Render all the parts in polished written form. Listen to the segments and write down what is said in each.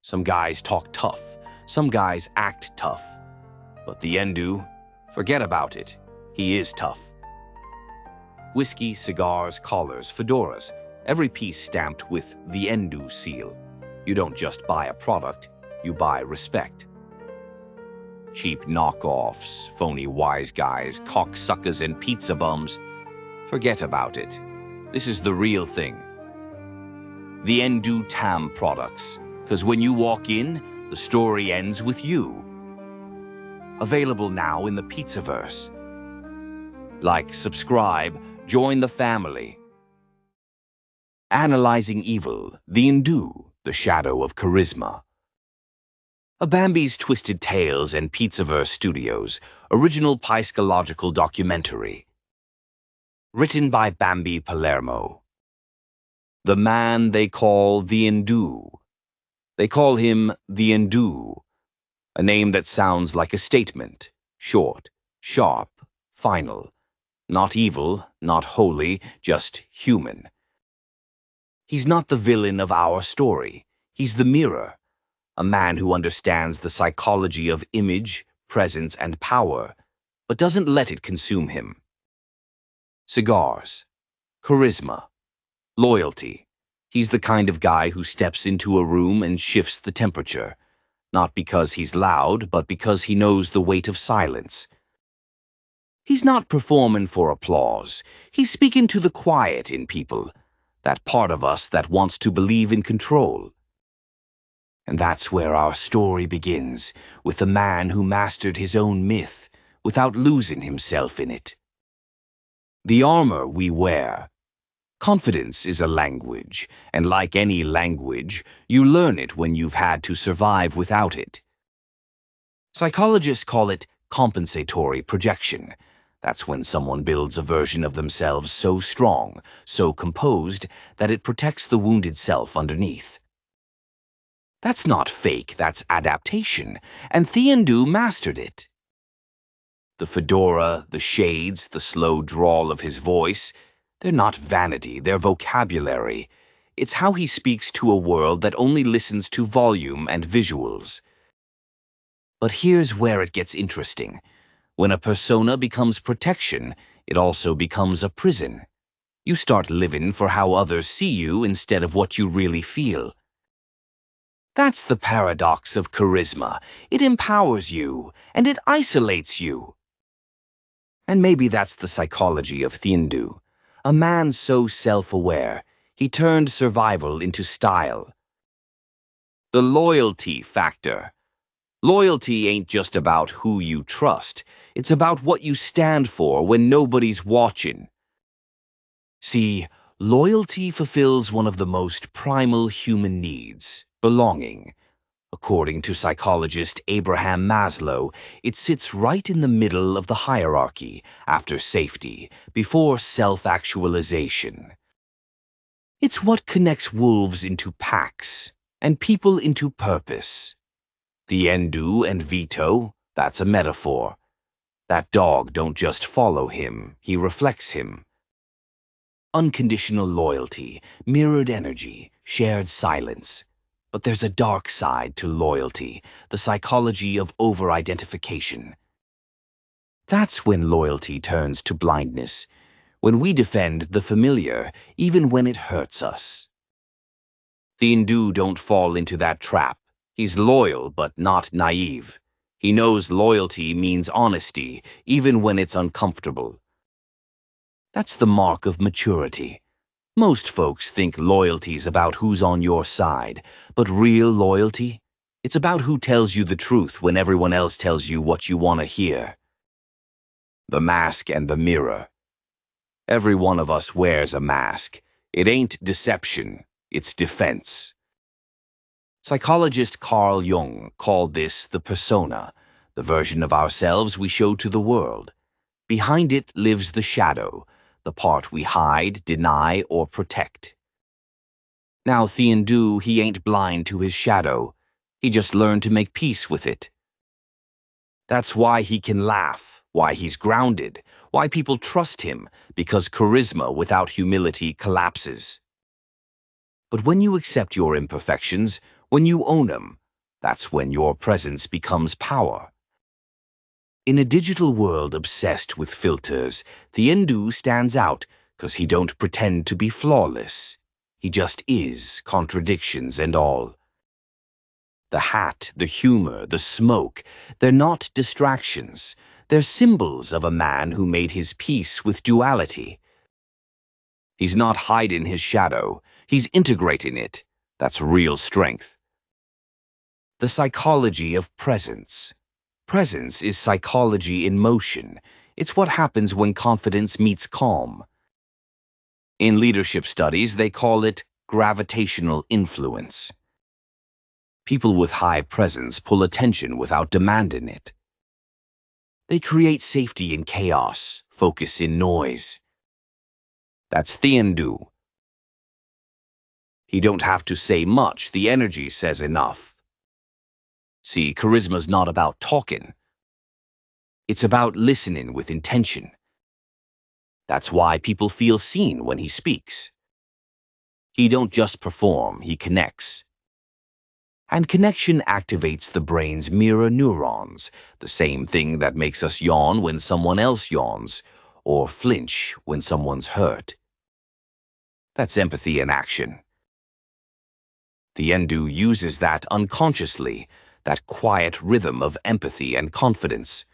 Some guys talk tough. Some guys act tough. But the Theendu, forget about it. He is tough. Whiskey, cigars, collars, fedoras, every piece stamped with the Theendu seal. You don't just buy a product, you buy respect. Cheap knockoffs, phony wise guys, cocksuckers, and pizza bums. Forget about it. This is the real thing. The Theendu Tam products, because when you walk in, the story ends with you. Available now in the Pizzaverse. Like, subscribe, join the family. Analyzing Evil, the Theendu, the Shadow of Charisma. A Bambi's Twisted Tales and Pizzaverse Studios, original psychological documentary. Written by Bambi Palermo. The man they call the Theendu. They call him the Theendu, a name that sounds like a statement, short, sharp, final, not evil, not holy, just human. He's not the villain of our story. He's the mirror, a man who understands the psychology of image, presence, and power, but doesn't let it consume him. Cigars, charisma, loyalty. He's the kind of guy who steps into a room and shifts the temperature, not because he's loud, but because he knows the weight of silence. He's not performing for applause. He's speaking to the quiet in people, that part of us that wants to believe in control. And that's where our story begins, with the man who mastered his own myth without losing himself in it. The armor we wear. Confidence is a language, and like any language, you learn it when you've had to survive without it. Psychologists call it compensatory projection. That's when someone builds a version of themselves so strong, so composed, that it protects the wounded self underneath. That's not fake, that's adaptation, and Theendu mastered it. The fedora, the shades, the slow drawl of his voice, they're not vanity, they're vocabulary. It's how he speaks to a world that only listens to volume and visuals. But here's where it gets interesting. When a persona becomes protection, it also becomes a prison. You start living for how others see you instead of what you really feel. That's the paradox of charisma. It empowers you, and it isolates you. And maybe that's the psychology of Theendu. A man so self-aware, he turned survival into style. The loyalty factor. Loyalty ain't just about who you trust. It's about what you stand for when nobody's watching. See, loyalty fulfills one of the most primal human needs, belonging. According to psychologist Abraham Maslow, it sits right in the middle of the hierarchy, after safety, before self-actualization. It's what connects wolves into packs, and people into purpose. The Theendu and Vito, that's a metaphor. That dog don't just follow him, he reflects him. Unconditional loyalty, mirrored energy, shared silence. But there's a dark side to loyalty, the psychology of over-identification. That's when loyalty turns to blindness, when we defend the familiar, even when it hurts us. The Theendu don't fall into that trap. He's loyal, but not naive. He knows loyalty means honesty, even when it's uncomfortable. That's the mark of maturity. Most folks think loyalty's about who's on your side, but real loyalty, it's about who tells you the truth when everyone else tells you what you want to hear. The mask and the mirror. Every one of us wears a mask. It ain't deception, it's defense. Psychologist Carl Jung called this the persona, the version of ourselves we show to the world. Behind it lives the shadow, the part we hide, deny, or protect. Now Theendu, he ain't blind to his shadow. He just learned to make peace with it. That's why he can laugh, why he's grounded, why people trust him, because charisma without humility collapses. But when you accept your imperfections, When you own 'em, that's when your presence becomes power. In a digital world obsessed with filters, Theendu stands out because he don't pretend to be flawless. He just is, contradictions and all. The hat, the humor, the smoke, they're not distractions. They're symbols of a man who made his peace with duality. He's not hiding his shadow. He's integrating it. That's real strength. The psychology of presence. Presence is psychology in motion. It's what happens when confidence meets calm. In leadership studies, they call it gravitational influence. People with high presence pull attention without demanding it. They create safety in chaos, focus in noise. That's Theendu. He don't have to say much, the energy says enough. See, charisma's not about talking. It's about listening with intention. That's why people feel seen when he speaks. He don't just perform, he connects. And connection activates the brain's mirror neurons, the same thing that makes us yawn when someone else yawns, or flinch when someone's hurt. That's empathy in action. Theendu uses that unconsciously, that quiet rhythm of empathy and confidence.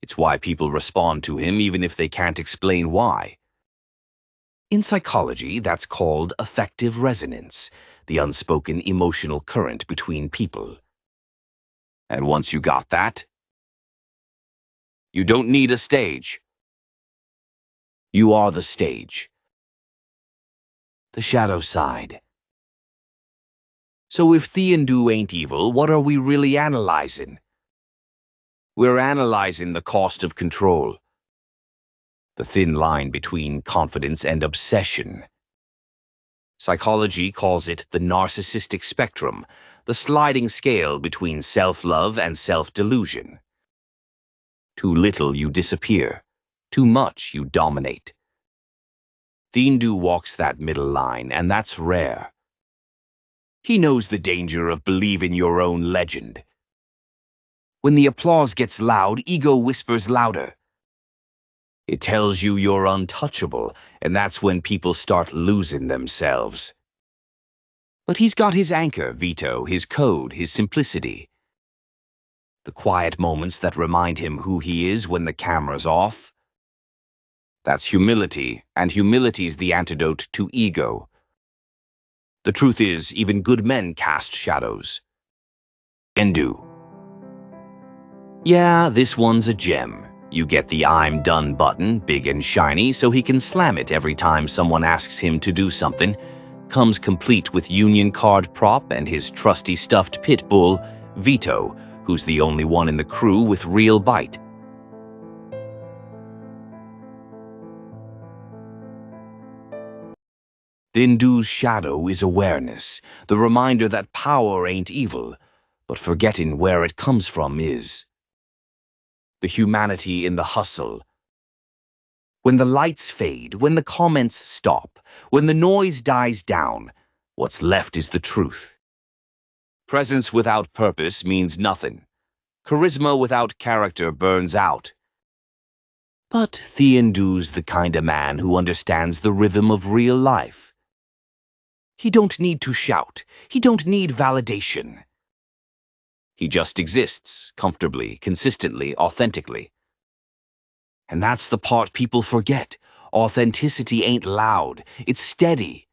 It's why people respond to him even if they can't explain why. In psychology, that's called affective resonance, the unspoken emotional current between people. And once you got that, you don't need a stage. You are the stage. The shadow side. So if Theendu ain't evil, what are we really analyzing? We're analyzing the cost of control. The thin line between confidence and obsession. Psychology calls it the narcissistic spectrum, the sliding scale between self-love and self-delusion. Too little, you disappear. Too much, you dominate. Theendu walks that middle line, and that's rare. He knows the danger of believing your own legend. When the applause gets loud, ego whispers louder. It tells you you're untouchable, and that's when people start losing themselves. But he's got his anchor, Vito, his code, his simplicity. The quiet moments that remind him who he is when the camera's off. That's humility, and humility's the antidote to ego. The truth is, even good men cast shadows. Theendu. Yeah, this one's a gem. You get the I'm done button, big and shiny, so he can slam it every time someone asks him to do something. Comes complete with union card prop and his trusty stuffed pit bull, Vito, who's the only one in the crew with real bite. Theendu's shadow is awareness, the reminder that power ain't evil, but forgetting where it comes from is. The humanity in the hustle. When the lights fade, when the comments stop, when the noise dies down, what's left is the truth. Presence without purpose means nothing. Charisma without character burns out. But Theendu's the kind of man who understands the rhythm of real life. He don't need to shout. He don't need validation. He just exists, comfortably, consistently, authentically. And that's the part people forget. Authenticity ain't loud. It's steady.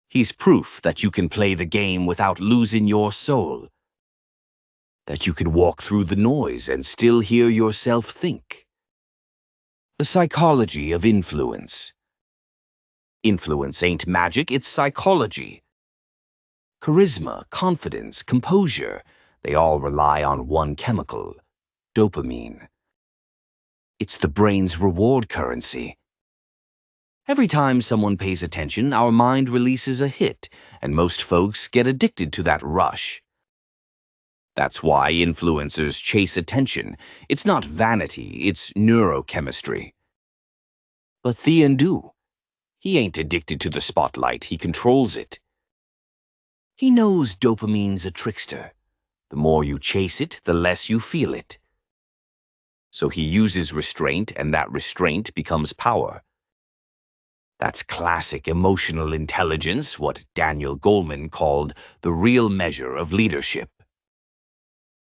He's proof that you can play the game without losing your soul. That you can walk through the noise and still hear yourself think. The psychology of influence. Influence ain't magic, it's psychology. Charisma, confidence, composure, they all rely on one chemical, dopamine. It's the brain's reward currency. Every time someone pays attention, our mind releases a hit, and most folks get addicted to that rush. That's why influencers chase attention. It's not vanity, it's neurochemistry. But Theendu, he ain't addicted to the spotlight, he controls it. He knows dopamine's a trickster. The more you chase it, the less you feel it. So he uses restraint, and that restraint becomes power. That's classic emotional intelligence, what Daniel Goleman called the real measure of leadership.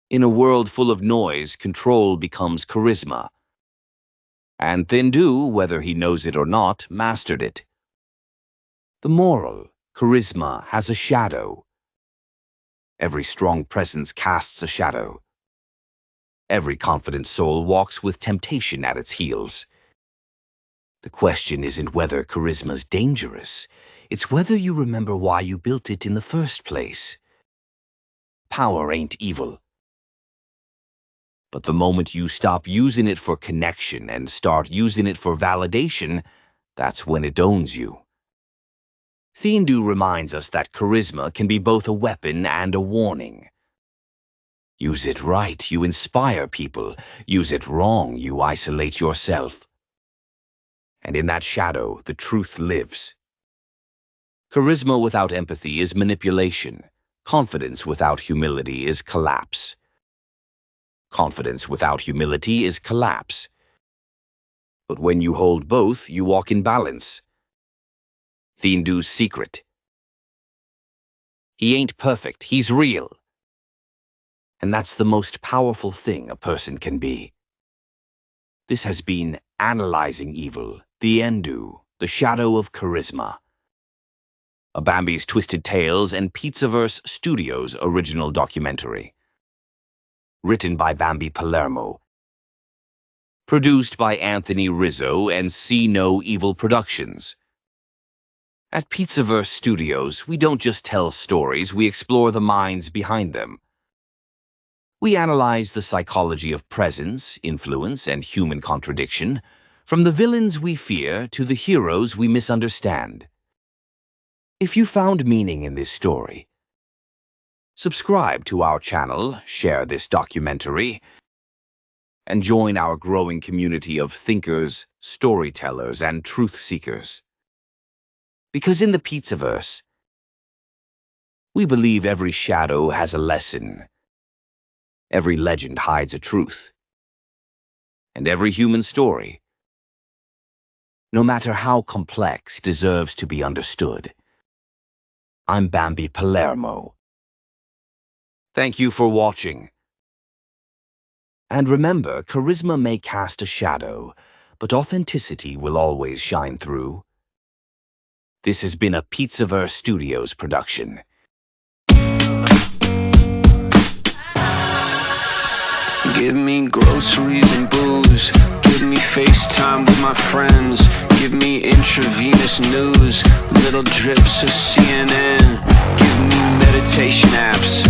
In a world full of noise, control becomes charisma. And Theendu, whether he knows it or not, mastered it. The moral, charisma, has a shadow. Every strong presence casts a shadow. Every confident soul walks with temptation at its heels. The question isn't whether charisma's dangerous. It's whether you remember why you built it in the first place. Power ain't evil. But the moment you stop using it for connection and start using it for validation, that's when it owns you. Theendu reminds us that charisma can be both a weapon and a warning. Use it right, you inspire people. Use it wrong, you isolate yourself. And in that shadow, the truth lives. Charisma without empathy is manipulation. Confidence without humility is collapse. Confidence without humility is collapse. But when you hold both, you walk in balance. Theendu's secret. He ain't perfect, he's real. And that's the most powerful thing a person can be. This has been Analyzing Evil, Theendu, the Shadow of Charisma. A Bambi's Twisted Tales and Pizzaverse Studios original documentary. Written by Bambi Palermo. Produced by Anthony Rizzo and See No Evil Productions. At Pizzaverse Studios, we don't just tell stories, we explore the minds behind them. We analyze the psychology of presence, influence, and human contradiction, from the villains we fear to the heroes we misunderstand. If you found meaning in this story, subscribe to our channel, share this documentary, and join our growing community of thinkers, storytellers, and truth seekers. Because in the Pizzaverse, we believe every shadow has a lesson. Every legend hides a truth. And every human story, no matter how complex, deserves to be understood. I'm Bambi Palermo. Thank you for watching. And remember, charisma may cast a shadow, but authenticity will always shine through. This has been a Pizzaverse Studios production. Give me groceries and booze. Give me FaceTime with my friends. Give me intravenous news. Little drips of CNN. Give me meditation apps.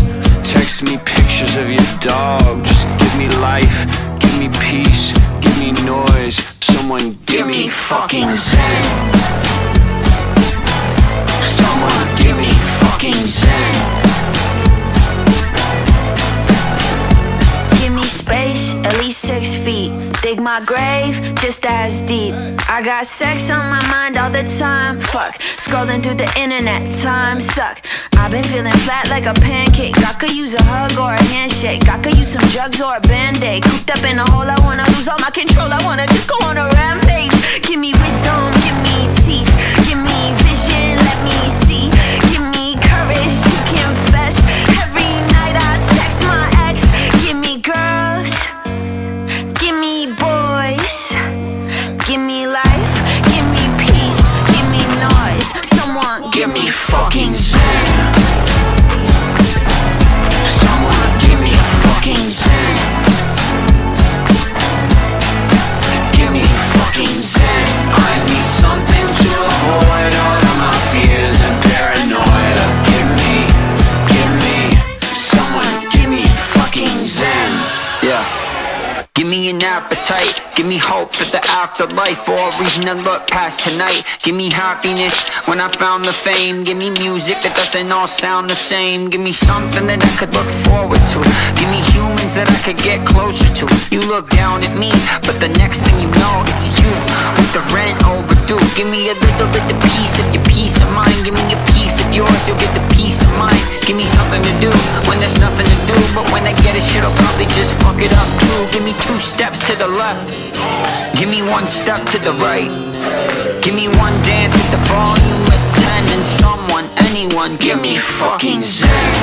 Text me pictures of your dog. Just give me life. Give me peace. Give me noise. Someone give me fucking zen. Someone give me fucking zen. Space, at least 6 feet. Dig my grave, just as deep. I got sex on my mind all the time. Fuck, scrolling through the internet, time suck. I've been feeling flat like a pancake. I could use a hug or a handshake. I could use some drugs or a band-aid. Cooped up in a hole, I wanna lose all my control. I wanna just go on a rampage. Give me wisdom, give me teeth. Give me vision, let me see. Give me courage to confess. Every night I text my ex. Give me girls, give me boys. Give me life, give me peace. Give me noise, someone Give me fucking zen. Someone give me fucking zen. Give me fucking zen. I need something to avoid. appetite. Give me hope for the afterlife, or a reason to look past tonight. Give me happiness when I found the fame. Give me music that doesn't all sound the same. Give me something that I could look forward to. Give me humans that I could get closer to. You look down at me, but the next thing you know, it's you with the rent overdue. Give me a little bit of piece of your peace of mind. Give me a piece of yours, you'll get the peace of mind. Give me something to do when there's nothing to do, but when I get it, shit, I'll probably just fuck it up too. Give me 2 steps to the left, give me 1 step to the right. Give me 1 dance with the volume at 10, and someone, anyone, give me fucking zen.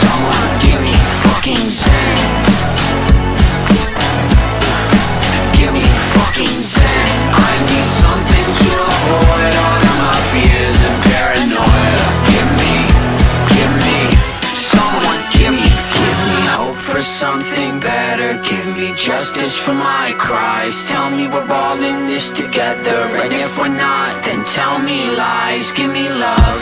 Someone give me fucking zen. Give me fucking zen. I need something to avoid all of my fears and paranoia. Give me, someone give me hope for something better. Give me justice for my cries. Tell me we're all in this together, and if we're not, then tell me lies. Give me love,